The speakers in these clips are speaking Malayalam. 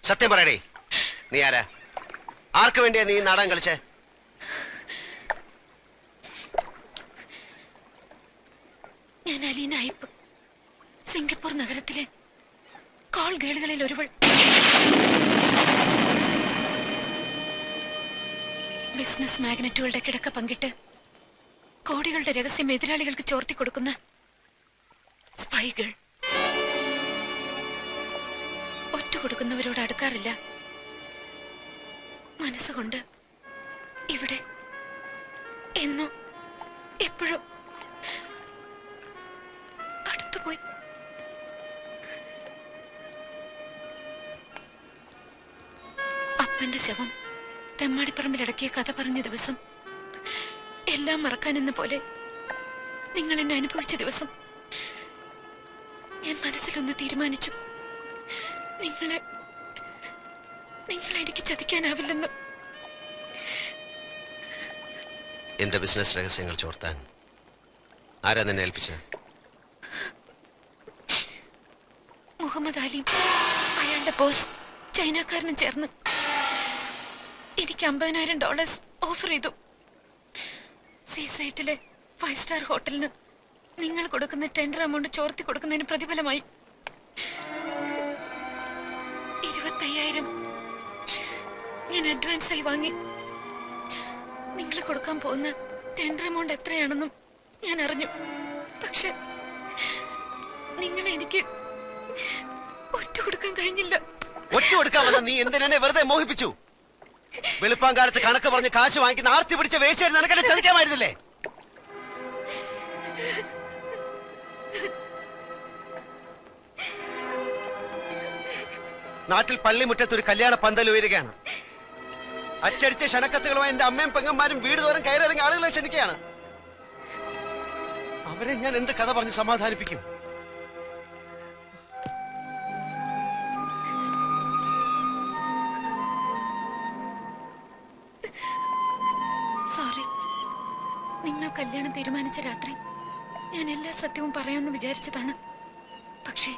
സത്യം പറയടേ, നീ ആരാ? ആർക്ക് വേണ്ടിയാ നീ നാടകം കളിച്ചേ? ഞാൻ അലീന അയ്യപ്പ്, സിംഗപ്പൂർ നഗരത്തിലെ കോൾ ഗേളുകളിൽ ഒരുവൾ. ബിസിനസ് മാഗ്നറ്റുകളുടെ കിടക്ക പങ്കിട്ട് കോടികളുടെ രഹസ്യം എതിരാളികൾക്ക് ചോർത്തി കൊടുക്കുന്ന സ്പൈ ഗേൾ. ഒറ്റ കൊടുക്കുന്നവരോട് അടുക്കാറില്ല. മനസ്സുകൊണ്ട് ഇവിടെ എന്നോ എപ്പോഴും അടുത്തുപോയി. അപ്പന്റെ ശവം തെമ്മാടിപ്പറമ്പിലടക്കിയ കഥ പറഞ്ഞ ദിവസം, എല്ലാം മറക്കാനെന്ന പോലെ നിങ്ങൾ എന്നെ അനുഭവിച്ച ദിവസം ഞാൻ മനസ്സിലൊന്ന് തീരുമാനിച്ചു. നിങ്ങളെ എനിക്ക് ചതിക്കാനാവില്ലെന്ന്. എന്റെ ബിസിനസ് രഹസ്യങ്ങൾ ചോർത്താൻ ആരാ നിന്നെ ഏൽപ്പിച്ചത്? മുഹമ്മദ് അലി, അയാളുടെ ബോസ് ചൈനക്കാരനും ചേർന്ന് എനിക്ക് $50,000 ഓഫർ ചെയ്തു. സീസൈറ്റിലെ 5 സ്റ്റാർ ഹോട്ടലിന് നിങ്ങൾ കൊടുക്കുന്ന ടെൻഡർ എമൗണ്ട് ചോർത്തി കൊടുക്കുന്നതിന് പ്രതിഫലമായി 25,000 ഞാൻ അഡ്വാൻസ് ആയി വാങ്ങി. നിങ്ങൾ കൊടുക്കാൻ പോകുന്ന ടെൻഡർ എമൗണ്ട് എത്രയാണെന്നും ഞാൻ അറിഞ്ഞു. പക്ഷെ നിങ്ങളെ എനിക്ക് ഒറ്റ കൊടുക്കാൻ കഴിഞ്ഞില്ല. ഒറ്റ കൊടുക്കാമെന്ന് നീ എന്തിനെ വെറുതെ മോഹിപ്പിച്ചു? വെളുപ്പാങ്കാലത്ത് കണക്ക് പറഞ്ഞ് കാശ് വാങ്ങിക്കുന്ന ആർത്തി പിടിച്ച വേശ്യായിട്ട് നിനക്കെന്നെ ചതിക്കാമായിരുന്നില്ലേ? നാട്ടിൽ പള്ളിമുറ്റത്ത് ഒരു കല്യാണ പന്തൽ ഉയരുകയാണ്. അച്ചടിച്ച ക്ഷണക്കത്തുകളുമായി എന്റെ അമ്മയും പെങ്ങന്മാരും വീട് തോറും കയറിയിറങ്ങി ആളുകളെ ക്ഷണിക്കുകയാണ്. അവരെ ഞാൻ എന്ത് കഥ പറഞ്ഞ് സമാധാനിപ്പിക്കും? സോറി. നിങ്ങൾ കല്യാണം തീരുമാനിച്ച രാത്രി ഞാൻ എല്ലാ സത്യവും പറയാമെന്ന് വിചാരിച്ചതാണ്. പക്ഷേ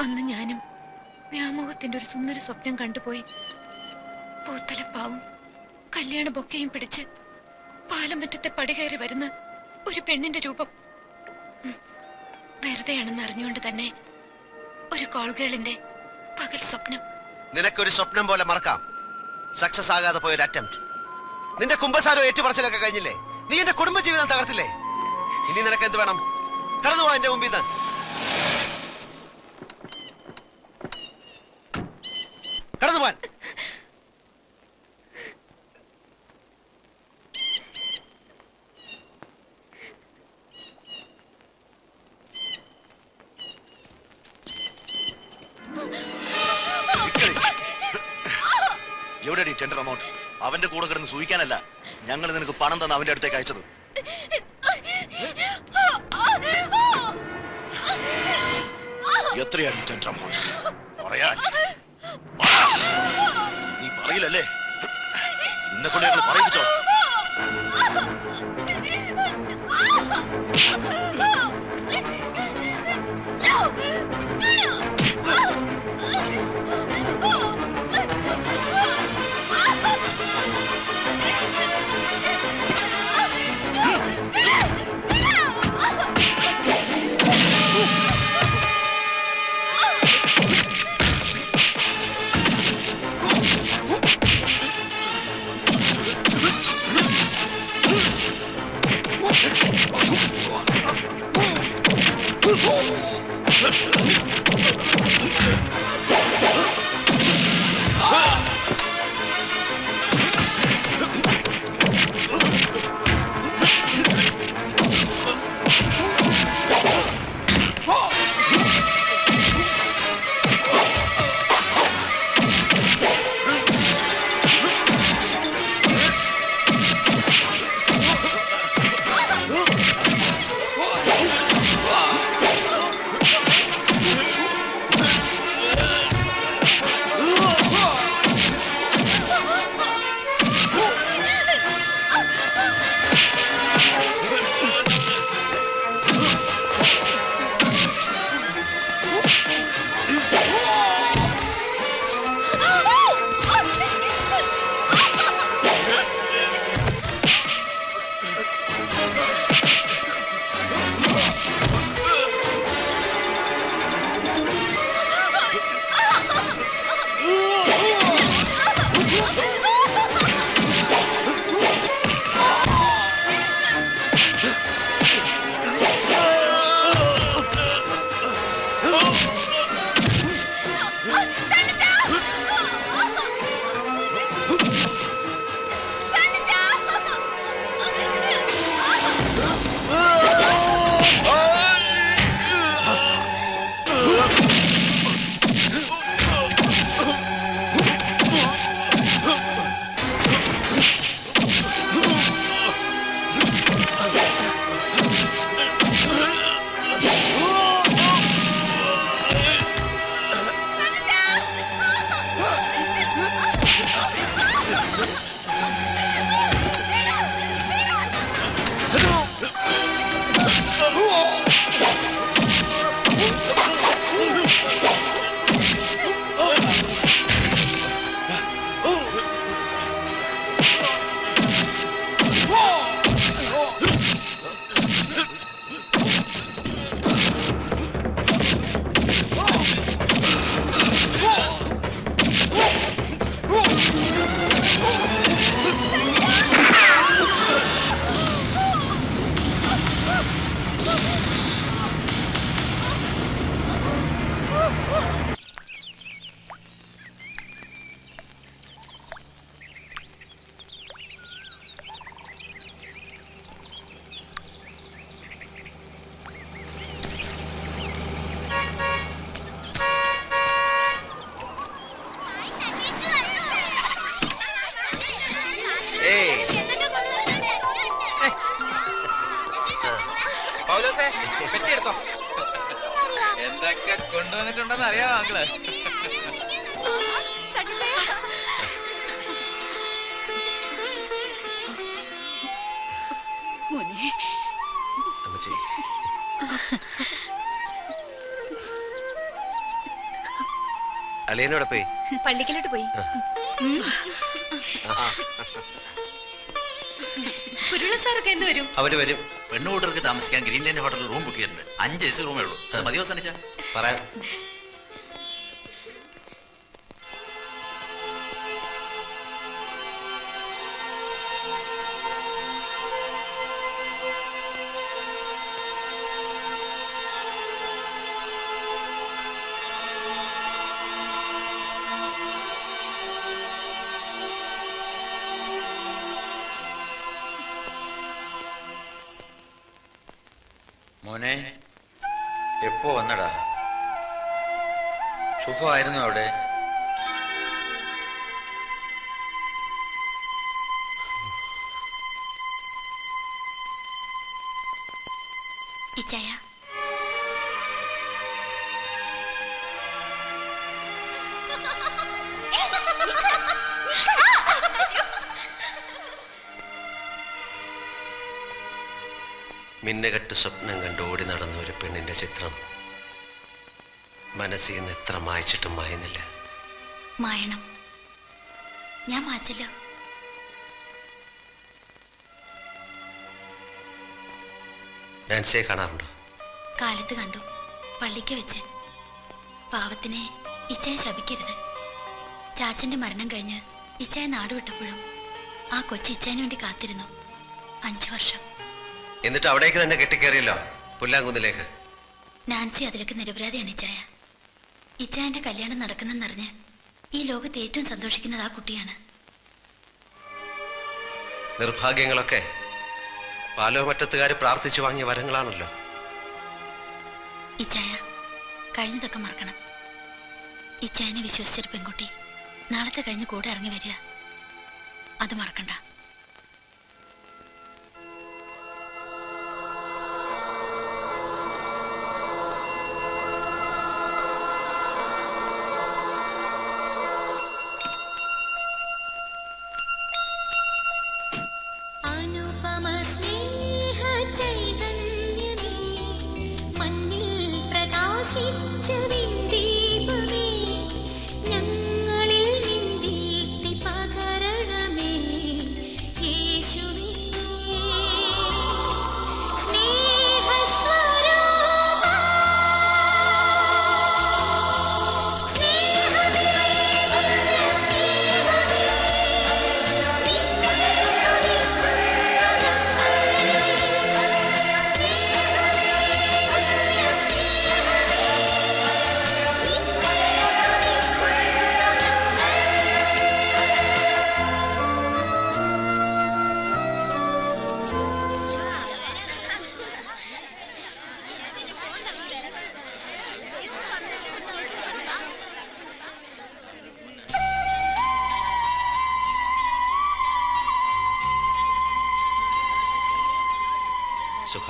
അന്ന് ഞാനും വ്യാമോഹത്തിന്റെ ഒരു സുന്ദര സ്വപ്നം കണ്ടുപോയി. പൂത്തലപ്പാവും കല്യാണ ബൊക്കയും പിടിച്ച് പാലമറ്റത്തെ പടികയറി വരുന്ന ഒരു പെണ്ണിന്റെ രൂപം. വെറുതെയാണെന്ന് അറിഞ്ഞുകൊണ്ട് തന്നെ ഒരു കോൾ ഗേളിന്റെ പകൽ സ്വപ്നം. നിനക്കൊരു സ്വപ്നം പോലെ മറക്കാം. സക്സസ് ആകാതെ പോയൊരു അറ്റംപ്റ്റ്. നിന്റെ കുമ്പസാരോ ഏറ്റുപറച്ചിലൊക്കെ കഴിഞ്ഞില്ലേ? നീ എന്റെ കുടുംബജീവിതം തകർത്തില്ലേ? ഇനി നിനക്ക് എന്ത് വേണം? കടന്നു പോ എന്റെ മുമ്പിൽ നിന്ന്. കടന്നു പോവാൻ. എവിടെ ടെൻഡർ എമൗണ്ട്? അവന്റെ കൂടെ കിടന്ന് സൂഹിക്കാനല്ല ഞങ്ങൾ നിനക്ക് പണം തന്ന അവന്റെ അടുത്തേക്ക് അയച്ചത്. എത്രയാണ് ടെൻഡർ എമൗണ്ട്? പറയാൻ നീ പറയില്ലല്ലേ? ഇന്നെ കൊണ്ട് ഞങ്ങൾ പറയിപ്പിച്ചോ? എന്തൊക്കെ കൊണ്ടുവന്നിട്ടുണ്ടെന്ന് അറിയാമോ മക്കള്? അളിയനോടെ പോയി പള്ളിക്കലോട്ട് പോയി. കുരുള സാറൊക്കെ എന്ന് വരും? അവര് വരും. പെണ്ണുകൂട്ടർക്ക് താമസിക്കാൻ ഗ്രീൻലാൻഡ് ഹോട്ടലിൽ റൂം ബുക്ക് ചെയ്തിട്ടുണ്ട്. 5 AC റൂമേ ഉള്ളൂ. അത് മതിയോ സണിച്ച? പറയാം. മോനെ, എപ്പോ വന്നടാ? സുഖമായിരുന്നു അവിടെ? ഇച്ചായ, മിന്നുകെട്ട് സ്വപ്നം കണ്ട് ഓടി നടന്ന ഒരു പെണ്ണിന്റെ ചിത്രം മനസ്സിൽ നിന്ന് എത്ര മായ്ച്ചിട്ടും മായുന്നില്ല. മായണം. ഞാൻ മാച്ചല്ലോ. നാൻസിയെ കാണാറുണ്ടോ? കാലത്ത് കണ്ടു, പള്ളിക്ക് വെച്ച്. പാവത്തിനെ ഇച്ചായ ശപിക്കരുത്. ചാച്ചന്റെ മരണം കഴിഞ്ഞ് ഇച്ചായ നാടുവിട്ടപ്പോഴും ആ കൊച്ചു ഇച്ചായന് വേണ്ടി കാത്തിരുന്നു 5 വർഷം. എന്നിട്ട് അവിടേക്ക് തന്നെ കെട്ടിക്കേറിയല്ലോ, പുല്ലാങ്കുന്നിലേക്ക്. നാൻസി അതിലേക്ക് നിരപരാധിയാണ് ഇച്ചായ. ഇച്ചായന്റെ കല്യാണം നടക്കുന്നെന്നറിഞ്ഞ് ഈ ലോകത്ത് ഏറ്റവും സന്തോഷിക്കുന്നത് ആ കുട്ടിയാണ്. നിർഭാഗ്യങ്ങളൊക്കെ പാലോമറ്റത്തുകാർ പ്രാർത്ഥിച്ചു വാങ്ങിയ വരങ്ങളാണല്ലോ. ഇച്ചായ, കഴിഞ്ഞതൊക്കെ മറക്കണം. ഇച്ചായനെ വിശ്വസിച്ചൊരു പെൺകുട്ടി നാളത്തെ കഴിഞ്ഞ് കൂടെ ഇറങ്ങി വരിക, അത് മറക്കണ്ട.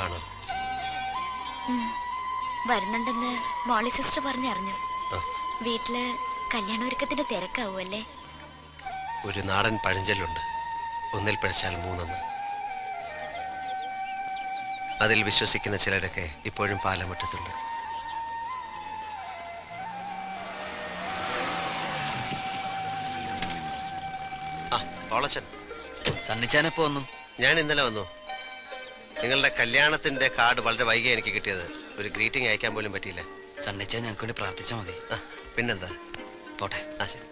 കാണും. വരുന്നുണ്ടെന്ന് മോളി സിസ്റ്റർ പറഞ്ഞറിഞ്ഞു. ആ. വീട്ടില് കല്യാണൊരുക്കത്തിന്റെ തിരക്കാവൂല്ലേ? ഒരു നാടൻ പഴഞ്ചൊല്ലുണ്ട്, ഒന്നിൽ പഴിച്ചാൽ മൂന്നെന്ന്. അതിൽ വിശ്വസിക്കുന്ന ചിലരൊക്കെ ഇപ്പോഴും പാലമുറ്റത്തുണ്ട്. ആ പോളച്ചൻ, സണ്ണിച്ചാനെപ്പോ വന്നു? ഞാൻ ഇന്നലെ വന്നു. നിങ്ങളുടെ കല്യാണത്തിന്റെ കാർഡ് വളരെ വൈകി എനിക്ക് കിട്ടിയത്. ഒരു ഗ്രീറ്റിംഗ് അയക്കാൻ പോലും പറ്റിയില്ല. സണ്ണിച്ചാൻ ഞങ്ങൾക്ക് വേണ്ടി പ്രാർത്ഥിച്ചാൽ മതി. പിന്നെന്താ, പോട്ടെ. ആ ശരി.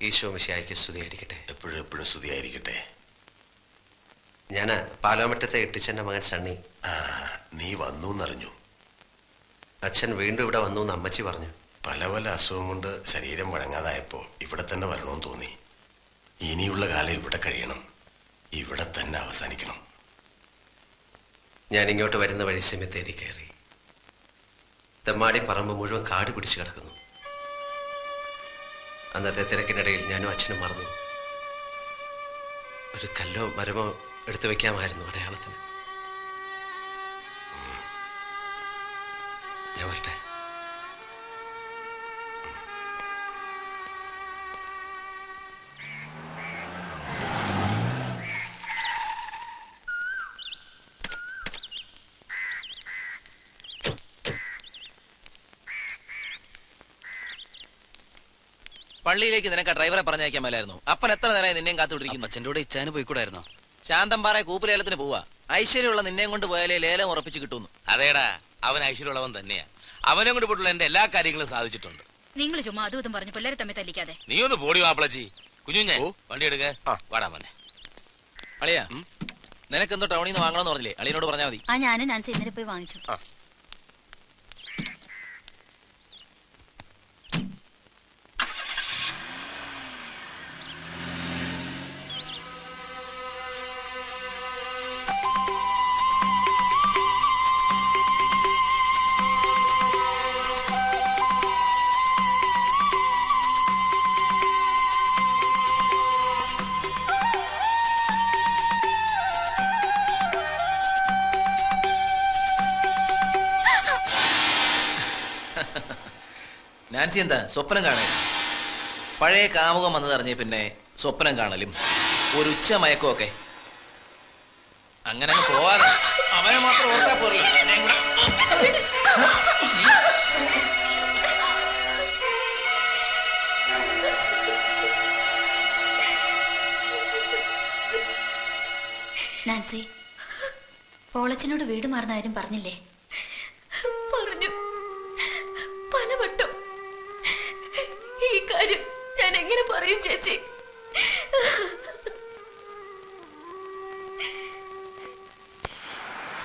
ഈശോ മിശിഹായ്ക്ക് സ്തുതിയായിരിക്കട്ടെ. എപ്പോഴും എപ്പോഴും സ്തുതിയായിരിക്കട്ടെ. ഞാൻ പാലോമറ്റത്തെ ഇട്ടിച്ചൻ്റെ മകൻ സണ്ണി. നീ വന്നു എന്നറിഞ്ഞു. അച്ഛൻ വീണ്ടും ഇവിടെ വന്നു എന്ന് അമ്മച്ചി പറഞ്ഞു. പല പല അസുഖം കൊണ്ട് ശരീരം വഴങ്ങാതായപ്പോൾ ഇവിടെ തന്നെ വരണമെന്ന് തോന്നി. ഇനിയുള്ള കാലം ഇവിടെ കഴിയണം, ഇവിടെ തന്നെ അവസാനിക്കണം. ഞാൻ ഇങ്ങോട്ട് വരുന്ന വഴി സെമിത്തേരി കയറി. തെമ്മാടി പറമ്പ് മുഴുവൻ കാട് പിടിച്ചു കിടക്കുന്നു. അന്നത്തെ തിരക്കിനിടയിൽ ഞാനും അച്ഛനും മറന്നു. ഒരു കല്ലോ മരമോ എടുത്തു വെക്കാമായിരുന്നു അടയാളത്തിന്. ഞാൻ വരട്ടെ. പള്ളിയിലേക്ക് നിനക്ക് ആ ഡ്രൈവറെ പറഞ്ഞയക്കാൻ മേലായിരുന്നു. അപ്പൻ എത്ര നേരമായി നിന്നെയും കാത്തുകൊണ്ടിരിക്കുന്നു. അച്ഛൻ്റെ കൂടെ ഇച്ചാന് പോയിക്കൂടായിരുന്നോ? ശാന്തമ്പാറ കൂപ്പുലേലത്തിന് പോവാ. ഐശ്വര്യമുള്ള നിന്നെയും കൊണ്ട് പോയാലേ ലേലം ഉറപ്പിച്ച് കിട്ടുന്നു. അതേടാ, അവൻ ഐശ്വര്യമുള്ളവൻ തന്നെയാ. അവനെ കൊണ്ട് പോയിട്ടുള്ള എന്റെ എല്ലാ കാര്യങ്ങളും സാധിച്ചിട്ടുണ്ട്. നിങ്ങൾ ചുമ്മാ അതും ഇതും പറഞ്ഞു പിള്ളേരെ തമ്മിൽ തല്ലിക്കാതെ. നീ ഒന്ന് പോടി മാപ്പിളച്ചി. കുഞ്ഞുഞ്ഞേ, വണ്ടി എടുക്ക. വാടാ മോനെ. അളിയാ, നിനക്കെന്തോ ടൗണിൽ നിന്ന് വാങ്ങണമെന്ന് പറഞ്ഞില്ലേ? അളിയനോട് പറഞ്ഞാൽ മതി. ആ ഞാനും നാൻസി ഇന്നലെ പോയി വാങ്ങിച്ചു. നാൻസി എന്താ സ്വപ്നം കാണേ? പഴയ കാമുകം വന്നതറിഞ്ഞ പിന്നെ സ്വപ്നം കാണലും ഒരു ഉച്ച മയക്കമൊക്കെ. അങ്ങനെ അങ്ങ് പോവാതെ അവനെ മാത്രം ഓർത്താ പോരല്ലോ. നാൻസി, പോളച്ചനോട് വീട് മാറുന്ന കാര്യം പറഞ്ഞില്ലേ? പറഞ്ഞു, പലവട്ടം. ഈ കാര്യം ഞാൻ എങ്ങനെ പറയും ചേച്ചി?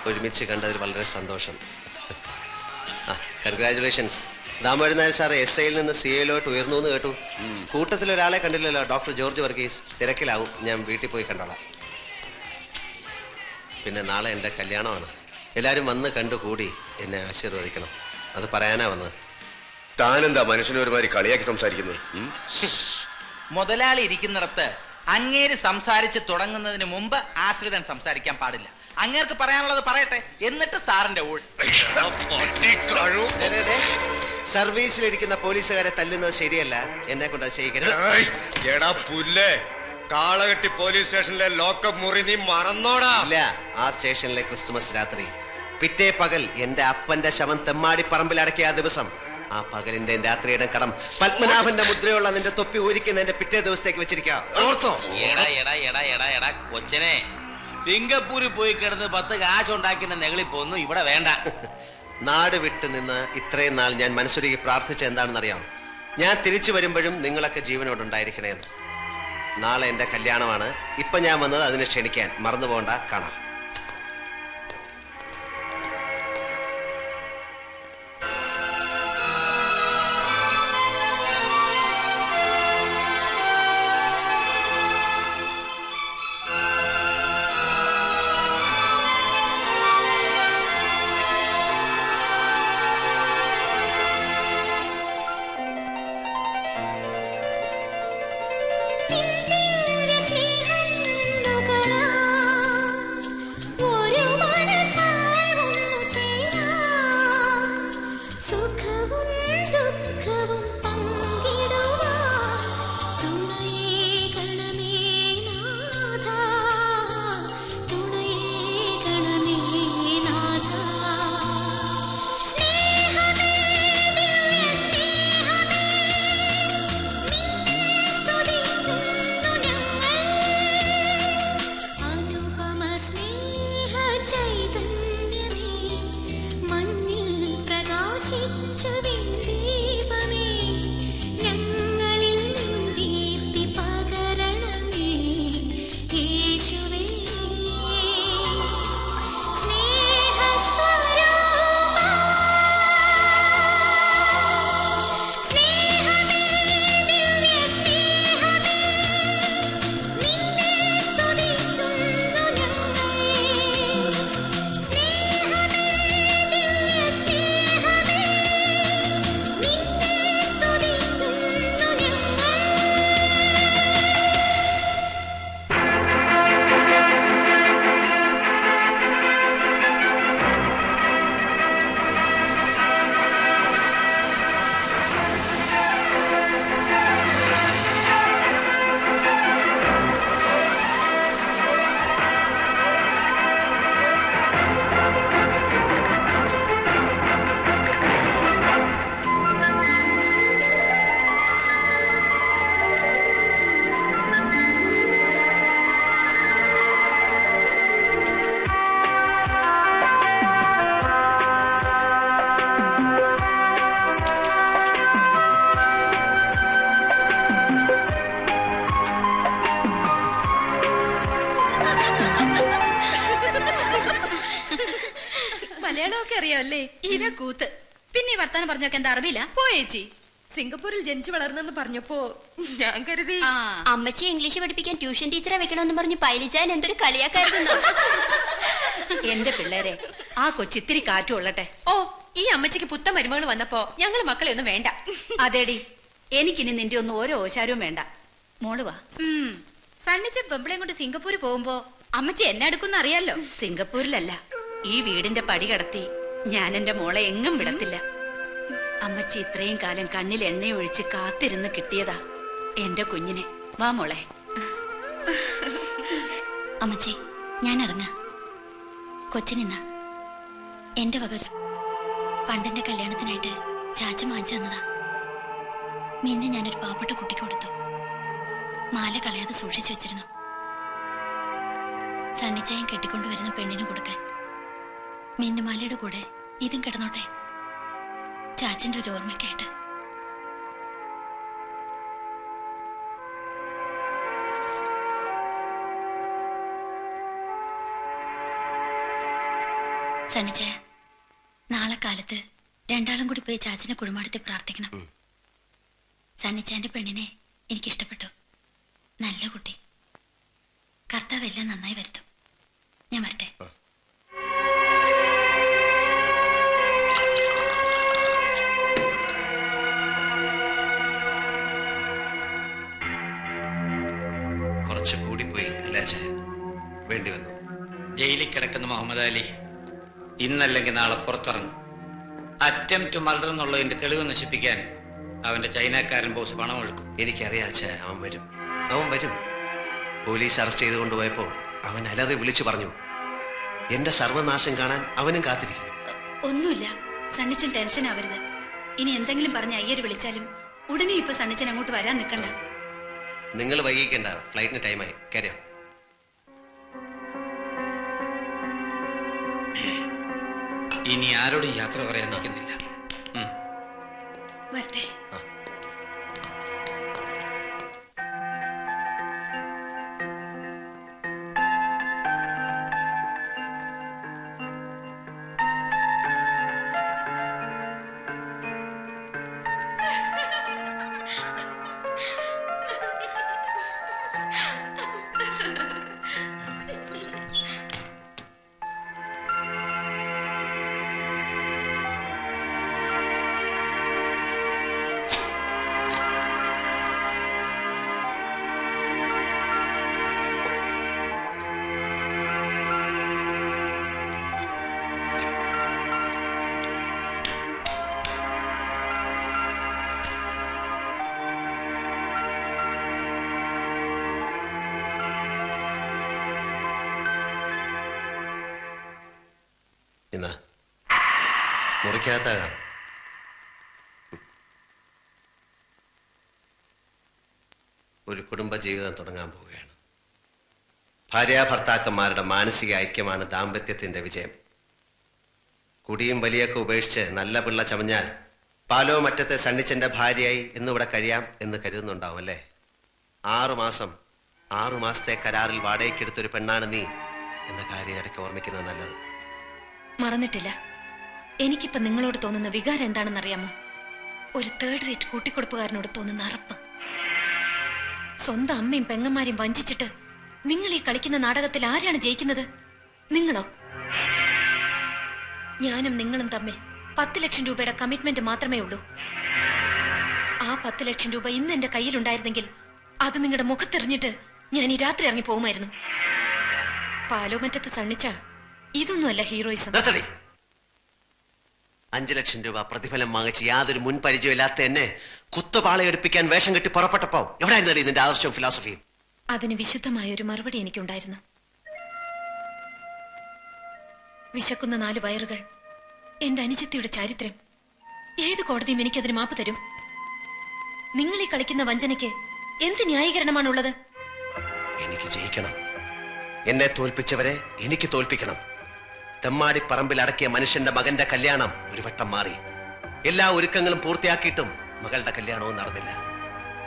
ഒരുമിച്ച് കണ്ടതിൽ വളരെ സന്തോഷം. കൺഗ്രാറ്റുലേഷൻസ്. ദാമോദരൻ നായർ സാർ SIയിൽ നിന്ന് CAയിലോട്ട് ഉയർന്നു എന്ന് കേട്ടു. കൂട്ടത്തിൽ ഒരാളെ കണ്ടില്ലല്ലോ, ഡോക്ടർ ജോർജ് വർഗീസ്. തിരക്കിലാവും, ഞാൻ വീട്ടിൽ പോയി കണ്ടോളാം. പിന്നെ നാളെ എൻ്റെ കല്യാണമാണ്. എല്ലാവരും വന്ന് കണ്ടുകൂടി എന്നെ ആശീർവദിക്കണം. അത് പറയാനാ വന്നത്. താനെന്താ മനുഷ്യനെ ഒരുമാതിരി കളിയാക്കി സംസാരിക്കുന്നത്? മുതലാളി ഇരിക്കുന്നിടത്ത് അങ്ങേര് സംസാരിച്ച് തുടങ്ങുന്നതിന് മുമ്പ് ആശ്രിതൻ സംസാരിക്കാൻ പാടില്ല. അങ്ങേർക്ക് പറയാനുള്ളത് പറയട്ടെ, എന്നിട്ട് സാറിന്റെ സർവീസിലിരിക്കുന്ന പോലീസുകാരെ തല്ലുന്നത് ശരിയല്ല. എന്നെ കൊണ്ട് അത് ചെയ്യിക്കരുത്. കാളകെട്ടി പോലീസ് സ്റ്റേഷനിലെ ലോക്കപ്പ് മുറി നീ മറന്നോടാ? ഇല്ല, ആ സ്റ്റേഷനിലെ ക്രിസ്തുമസ് രാത്രി പിറ്റേ പകൽ എന്റെ അപ്പന്റെ ശവം തെമ്മാടി പറമ്പിൽ അടക്കിയ ആ ദിവസം, ആ പകലിന്റെ രാത്രിയുടെ കടം പത്മനാഭന്റെ മുദ്രയുള്ള നിന്റെ തൊപ്പി ഊരിക്കുന്ന എന്റെ പിറ്റേ ദിവസത്തേക്ക് വെച്ചിരിക്കാം. ഓർത്തോ? എടാ എടാ എടാ എടാ എടാ കൊച്ചനെ, സിംഗപ്പൂരിൽ പോയി കിടന്ന് 10 കാശുണ്ടാക്കുന്ന നെകളിപ്പൊന്നും ഇവിടെ വേണ്ട. നാട് വിട്ട് നിന്ന് ഇത്രയും നാൾ ഞാൻ മനസ്സൊരുക്കി പ്രാർത്ഥിച്ച എന്താണെന്നറിയാം? ഞാൻ തിരിച്ചു വരുമ്പോഴും നിങ്ങളൊക്കെ ജീവനോടുണ്ടായിരിക്കണേന്ന്. നാളെ എൻ്റെ കല്യാണമാണ്. ഇപ്പൊ ഞാൻ വന്നത് അതിനെ ക്ഷണിക്കാൻ. മറന്നു പോകണ്ട. കാണാം. അറിയാമല്ലേ? ഇതാ കൂത്ത്. പിന്നെ ഈ വർത്താനം പറഞ്ഞൊക്കെ എന്താ അറിവില്ല? പോയേച്ചി, സിംഗപ്പൂരിൽ ജനിച്ചു വളർന്നെന്ന് പറഞ്ഞപ്പോ ഞാൻ കരുതി അമ്മച്ചി ഇംഗ്ലീഷ് പഠിപ്പിക്കാൻ ട്യൂഷൻ ടീച്ചറെ വെക്കണമെന്ന് പറഞ്ഞ് പൈലിച്ചാൻ എന്തൊരു കളിയാക്കായിരുന്നു. എന്റെ പിള്ളേരെ, ആ കൊച്ചിത്തിരി കാറ്റും ഉള്ളട്ടെ. ഓ, ഈ അമ്മച്ചിക്ക് പുത്ത മരുമകൾ വന്നപ്പോ ഞങ്ങൾ മക്കളെ ഒന്നും വേണ്ട. അതേടി, എനിക്കിനി നിന്റെ ഒന്നും ഓരോ ഓശാരവും വേണ്ട. മോള് വാ. സണ്ണിച്ച പെമ്പിളയും കൊണ്ട് സിംഗപ്പൂര് പോകുമ്പോ അമ്മച്ചി എന്നെ എടുക്കുന്ന അറിയാലോ. സിംഗപ്പൂരിലല്ല, ഈ വീടിന്റെ പടി കടത്തി ഞാൻ എന്റെ മോളെ എങ്ങും വിടത്തില്ല. അമ്മച്ചി ഇത്രയും കാലം കണ്ണിൽ എണ്ണയൊഴിച്ച് കാത്തിരുന്ന് കിട്ടിയതാ എന്റെ കുഞ്ഞിനെ. വാ മോളെ. അമ്മച്ചി, ഞാൻ ഇറങ്ങാ. കൊച്ചിനിന്ന എന്റെ വക പണ്ടെന്റെ കല്യാണത്തിനായിട്ട് ചാച്ച വാങ്ങിച്ചു തന്നതാ. മിന്നെ ഞാനൊരു പാവപ്പെട്ട കുട്ടിക്ക് കൊടുത്തു. മാല കളയാതെ സൂക്ഷിച്ചു വെച്ചിരുന്നു. സണ്ണിച്ചായം കെട്ടിക്കൊണ്ടുവരുന്ന പെണ്ണിന് കൊടുക്കാൻ. മിന്നുമാലയുടെ കൂടെ ഇതും കിടന്നോട്ടെ, ചാച്ചന്റെ ഒരു ഓർമ്മയ്ക്കായിട്ട്. സണ്ണിച്ചായ, നാളെ കാലത്ത് രണ്ടാളും കൂടി പോയി ചാച്ചനെ കുഴിമാടത്തിൽ പ്രാർത്ഥിക്കണം. സണ്ണിച്ചായന്റെ പെണ്ണിനെ എനിക്കിഷ്ടപ്പെട്ടു. നല്ല കുട്ടി. കർത്താവ് എല്ലാം നന്നായി വരുത്തും. ഞാൻ വരട്ടെ. കുറച്ച് കൂടിപ്പോയി അല്ലേ അച്ഛാ? വേണ്ടി വന്നു. ജയിലിൽ കിടക്കുന്ന മുഹമ്മദ് അലി ഇന്നല്ലെങ്കിൽ നാളെ പുറത്തിറങ്ങും. അറ്റംപ്റ്റ് മർഡർ എന്നുള്ളതിന്റെ തെളിവ് നശിപ്പിക്കാൻ അവന്റെ ചൈനക്കാരൻ ബോസ് പണം ഒഴുക്കും. എനിക്കറിയാം അച്ഛാ, അവൻ വരും, അവൻ വരും. പോലീസ് അറസ്റ്റ് ചെയ്ത് കൊണ്ടുപോയപ്പോ അവൻ അലറി വിളിച്ചു പറഞ്ഞു, എന്റെ സർവനാശം കാണാൻ അവനും കാത്തിരിക്കുന്നു. ഒന്നുമില്ല, സണ്ണിച്ചൻ ടെൻഷൻ ആവരുത്. ഇനി എന്തെങ്കിലും പറഞ്ഞ് അയ്യര് വിളിച്ചാലും ഉടനെ ഇപ്പൊ സണ്ണിച്ചൻ അങ്ങോട്ട് വരാൻ നിൽക്കണ്ട. നിങ്ങൾ വൈകിക്കണ്ട, ഫ്ലൈറ്റിന് ടൈമായി. കാര്യം ഇനി ആരോടും യാത്ര പറയാൻ നിൽക്കുന്നില്ല. വരട്ടെ. ഇന്ന് മുറിക്കകത്താകാം. ഒരു കുടുംബ ജീവിതം തുടങ്ങാൻ പോവുകയാണ്. ഭാര്യാഭർത്താക്കന്മാരുടെ മാനസിക ഐക്യമാണ് ദാമ്പത്യത്തിന്റെ വിജയം. കുടിയും വലിയൊക്കെ ഉപേക്ഷിച്ച് നല്ല പിള്ള ചമഞ്ഞാൽ പാലോ മറ്റത്തെ സണ്ണിച്ചന്റെ ഭാര്യയായി ഇന്നിവിടെ കഴിയാം എന്ന് കരുതുന്നുണ്ടാവും അല്ലേ? 6 മാസത്തെ കരാറിൽ വാടകയ്ക്കെടുത്തൊരു പെണ്ണാണ് നീ എന്ന കാര്യം ഇടയ്ക്ക് ഓർമ്മിക്കുന്നത് നല്ലത്. മറന്നിട്ടില്ല. എനിക്കിപ്പോ നിങ്ങളോട് തോന്നുന്ന വികാരം എന്താണെന്നറിയാമോ? ഒരു തേർഡ് റേറ്റ് കൂട്ടിക്കൊടുപ്പുകാരനോട് തോന്നുന്ന അറപ്പ്. സ്വന്തം അമ്മയും പെങ്ങന്മാരെയും വഞ്ചിച്ചിട്ട് നിങ്ങൾ ഈ കളിക്കുന്ന നാടകത്തിൽ ആരാണ് ജയിക്കുന്നത്? നിങ്ങളോ? ഞാനും നിങ്ങളും തമ്മിൽ 10 ലക്ഷം രൂപയുടെ കമ്മിറ്റ്മെന്റ് മാത്രമേ ഉള്ളൂ. ആ 10 ലക്ഷം രൂപ ഇന്ന് എന്റെ കയ്യിലുണ്ടായിരുന്നെങ്കിൽ അത് നിങ്ങളുടെ മുഖത്തെറിഞ്ഞിട്ട് ഞാൻ ഈ രാത്രി ഇറങ്ങി പോകുമായിരുന്നു. പാലോമറ്റത്ത് സണ്ണിച്ച ഇതൊന്നുമല്ല ഹീറോയിസം. 5 ലക്ഷം രൂപ പ്രതിഫലം വാങ്ങിച്ച് യാതൊരു മുൻ പരിചയമില്ലാത്ത എന്നെ കുത്തുപാളയെടുപ്പിക്കാൻ വേഷം കെട്ടി പുറപ്പെട്ടപ്പോ എവിടെയായിരുന്നു ഇതിന്റെ ആദർശവും ഫിലോസഫിയും? അതിന് വിശുദ്ധമായ ഒരു മറുപടി എനിക്കുണ്ടായിരുന്നു. വിശക്കുന്ന 4 വയറുകൾ, എന്റെ അനുജത്തിയുടെ ചാരിത്രം. ഏത് കോടതിയും എനിക്കതിന് മാപ്പ് തരും. നിങ്ങൾ ഈ കളിക്കുന്ന വഞ്ചനയ്ക്ക് എന്ത് ന്യായീകരണമാണുള്ളത്? എനിക്ക് ജയിക്കണം. എന്നെ തോൽപ്പിച്ചവരെ എനിക്ക് തോൽപ്പിക്കണം. തെമ്മാടി പറമ്പിൽ അടക്കിയ മനുഷ്യന്റെ മകന്റെ കല്യാണം ഒരു വട്ടം മാറി. എല്ലാ ഒരുക്കങ്ങളും പൂർത്തിയാക്കിയിട്ടും മകളുടെ കല്യാണവും നടന്നില്ല.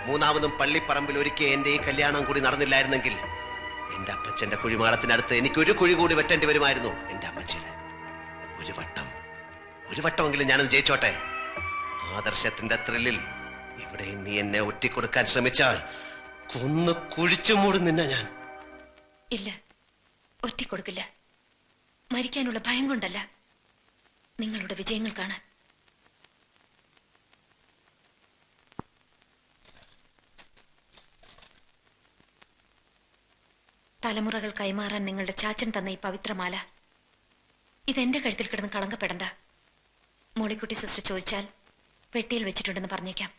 3ാമതും പള്ളിപ്പറമ്പിൽ ഒരുക്കിയ എന്റെ ഈ കല്യാണം കൂടി നടന്നില്ലായിരുന്നെങ്കിൽ എന്റെ അപ്പച്ചന്റെ കുഴിമാടത്തിനടുത്ത് എനിക്കൊരു കുഴി കൂടി വെട്ടേണ്ടി വരുമായിരുന്നു. എന്റെ അമ്മച്ചിയുടെ ഒരു വട്ടമെങ്കിലും ഞാനത് ജയിച്ചോട്ടെ. ആദർശത്തിന്റെ ത്രില്ലിൽ ഇവിടെ നീ എന്നെ ഒറ്റിക്കൊടുക്കാൻ ശ്രമിച്ചാൽ കൊന്നു കുഴിച്ചു മൂടും നിന്നെ ഞാൻ. ഇല്ല, ഒറ്റിക്കൊടുക്കില്ല. മരിക്കാനുള്ള ഭയം കൊണ്ടല്ല, നിങ്ങളുടെ വിജയങ്ങൾ കാണാൻ. തലമുറകൾ കൈമാറാൻ നിങ്ങളുടെ ചാച്ചൻ തന്ന ഈ പവിത്രമാല ഇതെന്റെ കഴുത്തിൽ കിടന്ന് കളങ്കപ്പെടണ്ട. മോളിക്കുട്ടി സിസ്റ്റർ ചോദിച്ചാൽ പെട്ടിയിൽ വെച്ചിട്ടുണ്ടെന്ന് പറഞ്ഞേക്കാം.